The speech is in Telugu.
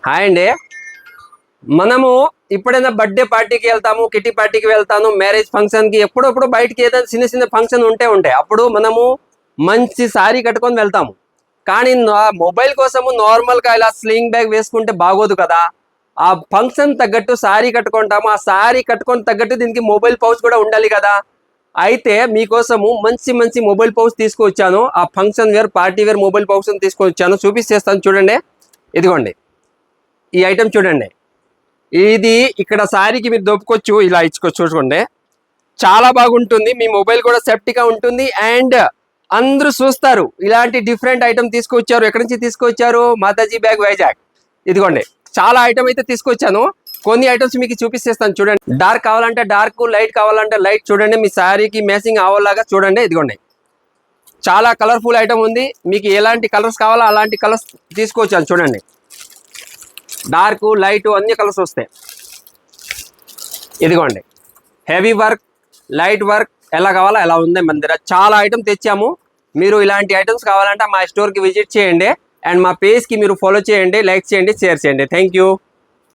హాయ్ అండి. మనము ఎప్పుడైనా బర్త్డే పార్టీకి వెళ్తాము, కిటీ పార్టీకి వెళ్తాను, మ్యారేజ్ ఫంక్షన్కి, ఎప్పుడప్పుడు బయటికి ఏదైనా చిన్న చిన్న ఫంక్షన్ ఉంటాయి. అప్పుడు మనము మంచి సారీ కట్టుకొని వెళ్తాము. కానీ మొబైల్ కోసము నార్మల్గా ఇలా స్లింగ్ బ్యాగ్ వేసుకుంటే బాగోదు కదా. ఆ ఫంక్షన్ తగ్గట్టు సారీ కట్టుకుంటాము. ఆ సారీ కట్టుకొని తగ్గట్టు దీనికి మొబైల్ పౌచ్ కూడా ఉండాలి కదా. అయితే మీకోసము మంచి మంచి మొబైల్ పౌచ్ తీసుకొచ్చాను. ఆ function wear, party wear mobile pouch తీసుకొచ్చాను. చూపిస్తాను చూడండి. ఇదిగోండి ఈ ఐటెం చూడండి. ఇది ఇక్కడ సారీకి మీరు దొప్పుకోవచ్చు, ఇలా ఇచ్చుకోవచ్చు. చూసుకోండి, చాలా బాగుంటుంది. మీ మొబైల్ కూడా సేఫ్టీగా ఉంటుంది అండ్ అందరూ చూస్తారు. ఇలాంటి డిఫరెంట్ ఐటమ్ తీసుకొచ్చారు. ఎక్కడి నుంచి తీసుకొచ్చారు? మాతాజీ బ్యాగ్, వైజాగ్. ఇదిగోండి చాలా ఐటమ్ అయితే తీసుకొచ్చాను. కొన్ని ఐటమ్స్ మీకు చూపిస్తేస్తాను చూడండి. డార్క్ కావాలంటే డార్క్, లైట్ కావాలంటే లైట్. చూడండి మీ శారీకి మ్యాచింగ్ అవ్వలాగా చూడండి. ఇదిగోండి చాలా కలర్ఫుల్ ఐటమ్ ఉంది. మీకు ఎలాంటి కలర్స్ కావాలో అలాంటి కలర్స్ తీసుకొచ్చాను చూడండి. డార్క్, లైట్ అన్ని కలర్స్ వస్తాయి. ఇదిగోండి హెవీ వర్క్, లైట్ వర్క్, ఎలా కావాలో ఎలా ఉంది. మన దగ్గర చాలా ఐటమ్ తెచ్చాము. మీరు ఇలాంటి ఐటమ్స్ కావాలంటే మా స్టోర్కి విజిట్ చేయండి అండ్ మా పేజ్కి మీరు ఫాలో చేయండి, లైక్ చేయండి, షేర్ చేయండి. Thank you.